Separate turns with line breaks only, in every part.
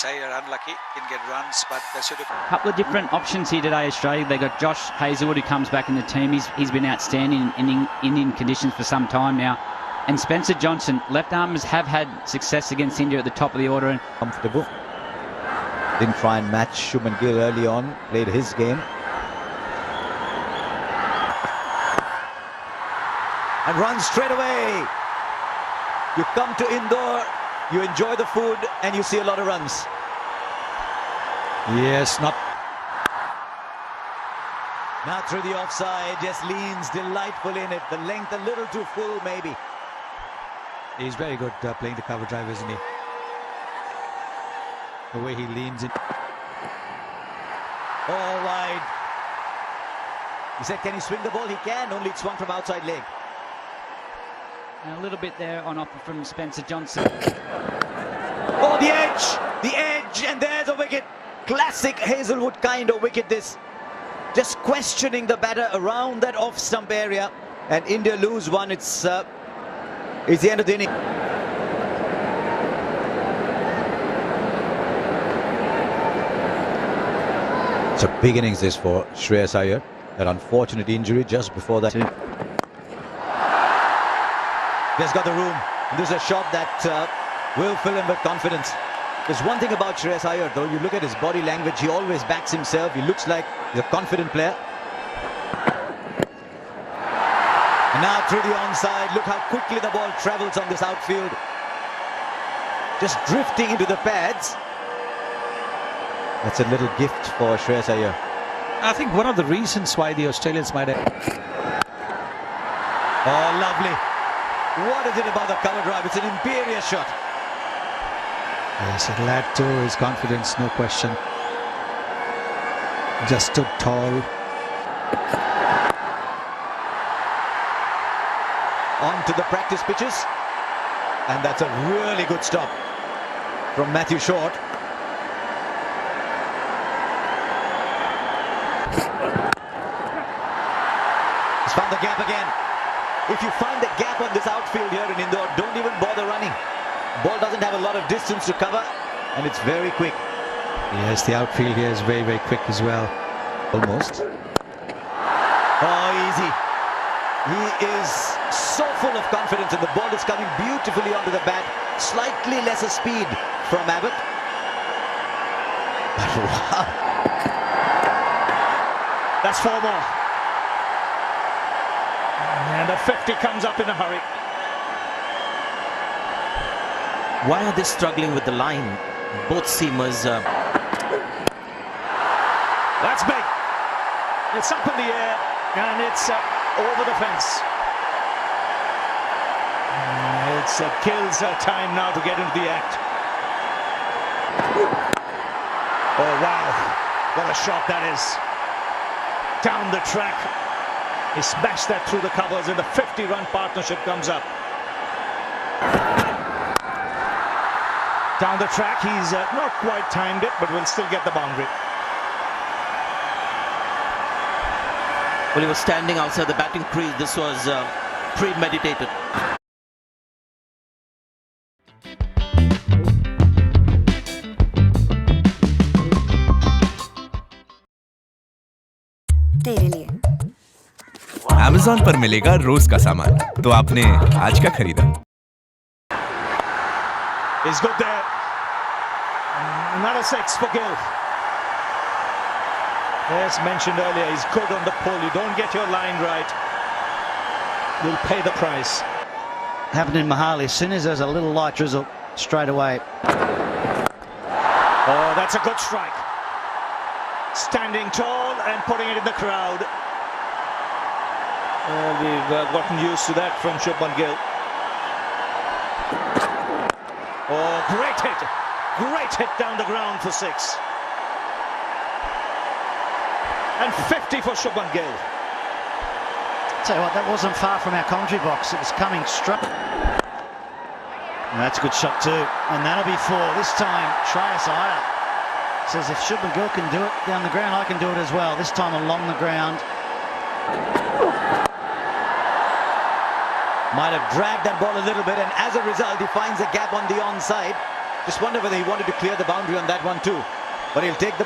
Iyer unlucky, didn't get runs, but they should have.
A couple of different options here today, Australia. They got Josh Hazlewood, who comes back in the team. He's been outstanding in Indian conditions for some time now. And Spencer Johnson, left armers have had success against India at the top of the order.
Comfortable. Didn't try and match Shubman Gill early on. Played his game. And runs straight away. You come to Indore, you enjoy the food, and you see a lot of runs.
Yes, not.
Now through the offside, just leans delightful in it. The length a little too full, maybe.
He's very good playing the cover drive, isn't he? The way he leans in.
All wide. He said, can he swing the ball? He can, only it's swung from outside leg.
And a little bit there on offer from Spencer Johnson.
Oh, the edge, and there's a wicket. Classic Hazlewood kind of wicket this. Just questioning the batter around that off-stump area. And India lose one. It's the end of the inning. It's a big innings this for Shreyas Iyer. That unfortunate injury just before that. Just got the room. And this is a shot that will fill him with confidence. There's one thing about Shreyas Iyer, though. You look at his body language. He always backs himself. He looks like he's a confident player. And now through the onside. Look how quickly the ball travels on this outfield. Just drifting into the pads. That's a little gift for Shreyas Iyer.
I think one of the reasons why the Australians might have.
Oh, lovely. What is it about the cover drive? It's an imperious shot.
Yes, it'll add to his confidence, no question. Just stood tall.
On to the practice pitches. And that's a really good stop from Matthew Short. He's found the gap again. If you find the gap on this outfield here in Indore, don't even bother running. Ball doesn't have a lot of distance to cover, and it's very quick.
Yes, the outfield here is very, very quick as well.
Almost. Oh, easy. He is so full of confidence, and the ball is coming beautifully onto the bat. Slightly lesser speed from Abbott. But wow.
That's 4 more. And a 50 comes up in a hurry.
Why are they struggling with the line? Both seamers.
That's big. It's up in the air and it's over the fence. It kills time now to get into the act. Oh wow, what a shot that is. Down the track. He smashed that through the covers and the 50-run partnership comes up. Down the track, he's not quite timed it, but will still get the boundary.
Well, he was standing outside the batting crease. This was premeditated.
तेरे लिए
Amazon पर मिलेगा रोज का सामान तो आपने आज क्या खरीदा?
He's good there. Another 6 for Gill. As mentioned earlier, he's good on the pull. You don't get your line right, you'll pay the price.
Happened in Mohali. As soon as there's a little light drizzle, straight away.
Oh, that's a good strike. Standing tall and putting it in the crowd. We've gotten used to that from Shubman Gill. Oh, great hit. Great hit down the ground for 6. And 50 for Shubman Gill.
Tell you what, that wasn't far from our commentary box. It was coming straight. And that's a good shot too. And that'll be 4. This time, Shreyas Iyer says if Shubman Gill can do it down the ground, I can do it as well. This time along the ground.
Might have dragged that ball a little bit, and as a result, he finds a gap on the onside. Just wonder whether he wanted to clear the boundary on that one too. But he'll take the...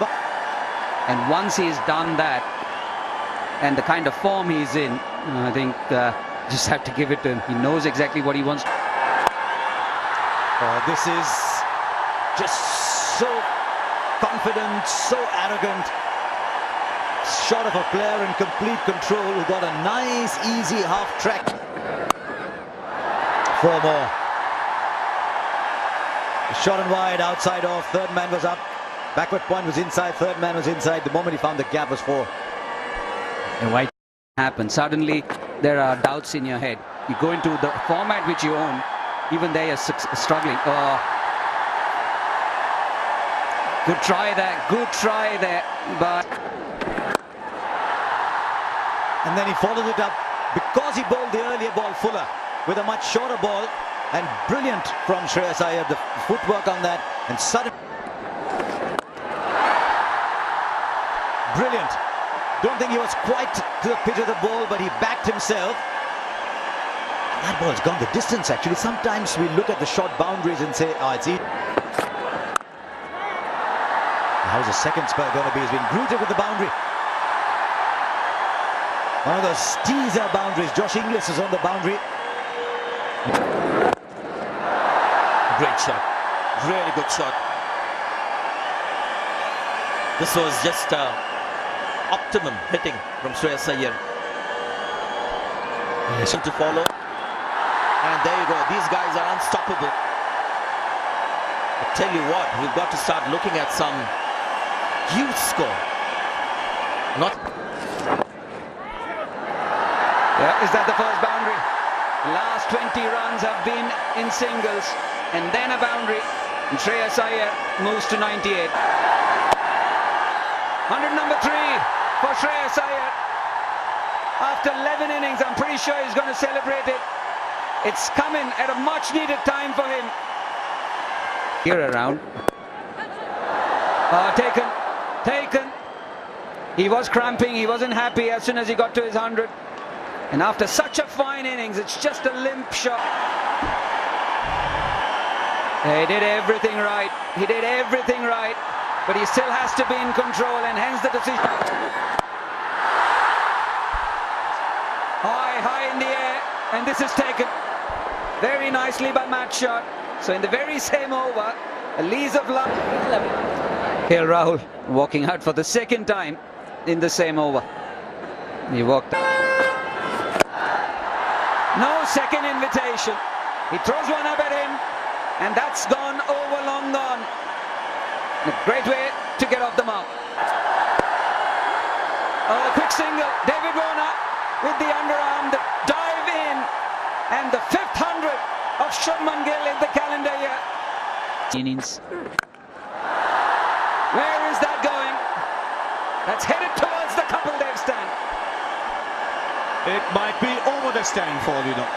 And once he's done that, and the kind of form he's in, I think just have to give it to him. He knows exactly what he wants.
This is just so confident, so arrogant. Shot of a player in complete control who got a nice, easy half track. 4 more. Shot and wide, outside off. Third man was up. Backward point was inside. Third man was inside. The moment he found the gap was 4.
And why happen? Suddenly there are doubts in your head. You go into the format which you own, even there you're struggling. Good try there, but...
And then he followed it up because he bowled the earlier ball Fuller with a much shorter ball, and brilliant from Shreyas Iyer, the footwork on that, and sudden... Brilliant. Don't think he was quite to the pitch of the ball, but he backed himself. That ball's gone the distance actually. Sometimes we look at the short boundaries and say, oh, it's easy. How's the second spell going to be? He's been greeted with the boundary. One of those teaser boundaries. Josh Inglis is on the boundary.
Great shot. Really good shot. This was just optimum hitting from Shreyas Iyer.
Yes.
To follow. And there you go. These guys are unstoppable. I tell you what, we've got to start looking at some huge score. Not...
Yeah, is that the first boundary? Last 20 runs have been in singles, and then a boundary. And Shreyas Iyer moves to 98. 100 number 3 for Shreyas Iyer. After 11 innings, I'm pretty sure he's going to celebrate it. It's coming at a much needed time for him. Here around. Taken. He was cramping, he wasn't happy as soon as he got to his 100. And after such a fine innings, it's just a limp shot. He did everything right. But he still has to be in control, and hence the decision. High in the air, and this is taken very nicely by Matt Shot. So in the very same over, a lease of luck. KL Rahul walking out for the second time in the same over. He walked out. No second invitation. He throws one up at him, and that's gone over, long gone. A great way to get off the mark. A quick single. David Warner with the underarm, the dive in, and the 5th 100 of Shubman Gill in the calendar year. Innings. Where is that going? That's headed towards the couple they've stand.
It might be over the stand for all you know.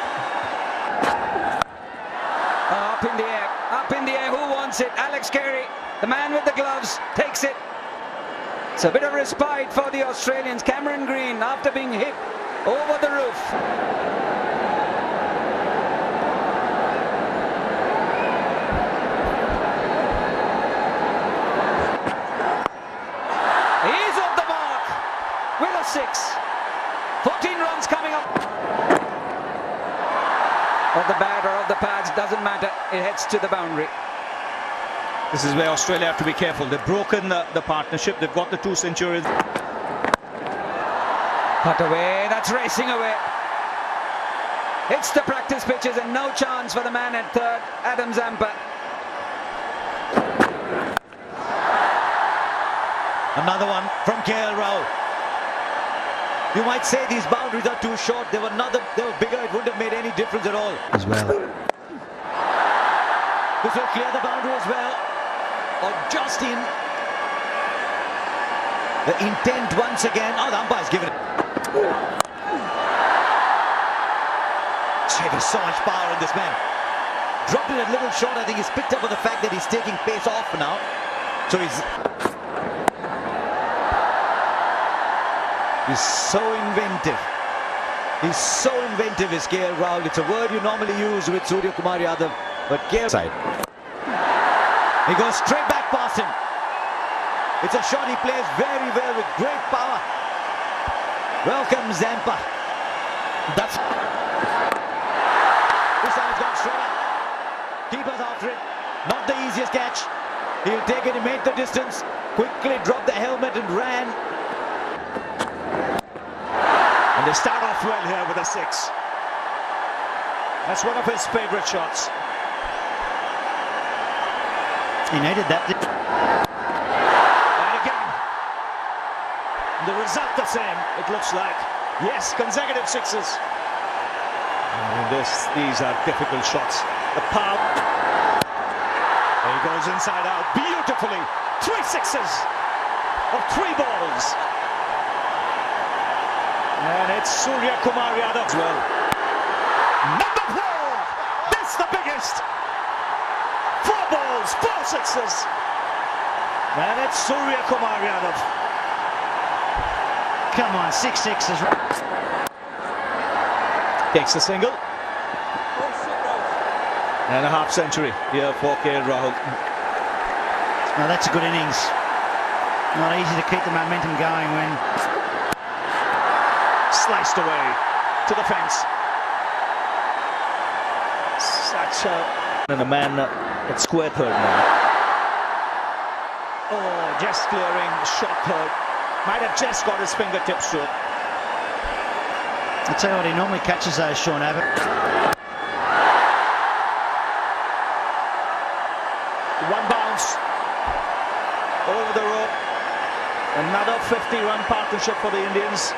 Up in the air, who wants it? Alex Carey, the man with the gloves, takes it. It's a bit of respite for the Australians. Cameron Green, after being hit over the roof. He's off the mark with a 6. 14 runs coming up. Of the bat or of the pads, doesn't matter. It heads to the boundary.
This is where Australia have to be careful. They've broken the partnership. They've got the 2 centuries.
Cut away, that's racing away. Hits the practice pitches and no chance for the man at third, Adam Zampa.
Another one from KL Rahul. You might say these boundaries are too short. They were bigger. It wouldn't have made any difference at all.
As well.
This will clear the boundary as well. Or just in. The intent once again. Oh, the umpire's given it. There's so much power in this man. Dropped it a little short. I think he's picked up on the fact that he's taking pace off now. So he's so inventive. He's so inventive, is KL Rahul. It's a word you normally use with Surya Kumar Yadav, but KL side. He goes straight back past him. It's a shot he plays very well with great power. Welcome Zampa.
That's
This time it's gone straight up. Keeper's after it. Not the easiest catch. He'll take it, he made the distance. Quickly dropped the helmet and ran.
And they start off well here with a 6. That's one of his favourite shots.
He needed that.
And again, the result the same, it looks like. Yes, consecutive 6s. These are difficult shots. The power. There he goes inside out beautifully. 3 6s of 3 balls. And it's Surya Kumar Yadav as well. Number 4! That's the biggest! 4 balls, 4 6s. And it's Surya Kumar Yadav.
Come on, 6 6s.
Takes the single. And a half century here for KL Rahul.
Now that's a good innings. Not easy to keep the momentum going when
Sliced away to the fence. Such a... And a man at square third now. Oh, just clearing, short third. Might have just got his fingertips to it.
I tell you what, he normally catches those, Sean Abbott.
One bounce over the rope. Another 50-run partnership for the Indians.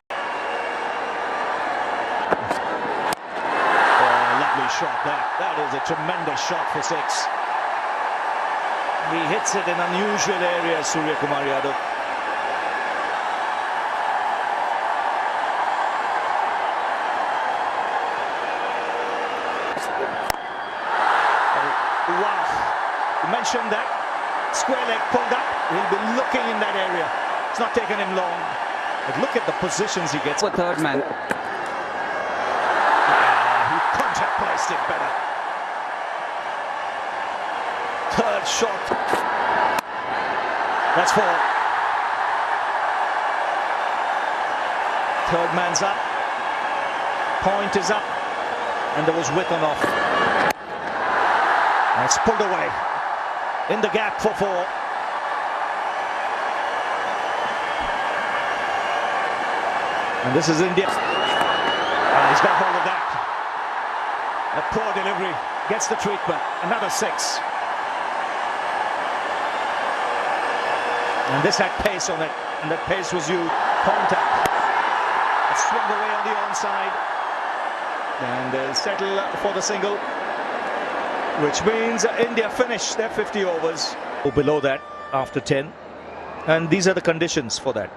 Oh, lovely shot that. That is a tremendous shot for 6. He hits it in unusual areas, Surya Kumar Yadav. Wow. You mentioned that. Square leg pulled up. He'll be looking in that area. It's not taking him long. But look at the positions he gets.
For third man.
He contact placed it better. Third shot. That's 4. Third man's up. Point is up. And there was width on off. That's pulled away. In the gap for 4. And this is India. He's got hold of that. A poor delivery. Gets the treatment. Another 6. And this had pace on it. And that pace was used. Contact. It swung away on the onside. And they'll settle for the single. Which means India finish their 50 overs. Below that after 10. And these are the conditions for that.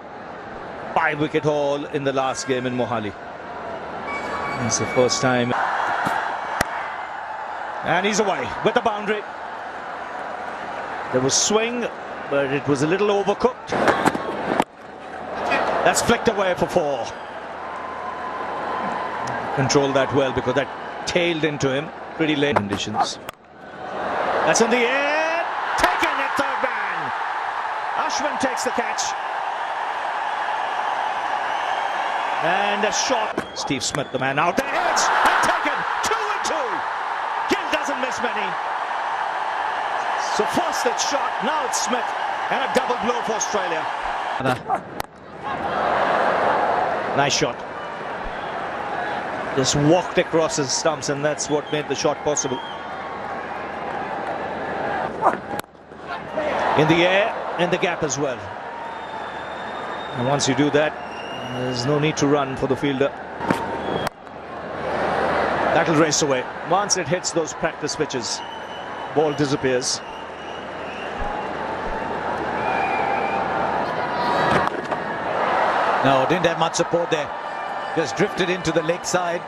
5-wicket haul in the last game in Mohali. It's the first time. And he's away with the boundary. There was swing, but it was a little overcooked. That's flicked away for 4. Controlled that well because that tailed into him. Pretty late conditions. That's in the air. Taken at third man. Ashwin takes the catch. And a shot. Steve Smith, the man out there. Hits and taken. 2 and 2. Gill doesn't miss many. So first it's shot. Now it's Smith. And a double blow for Australia. Nice shot. Just walked across his stumps, and that's what made the shot possible. In the air, in the gap as well. And once you do that, there's no need to run for the fielder. That'll race away. Once it hits those practice pitches, ball disappears.
No, didn't have much support there. Just drifted into the leg side.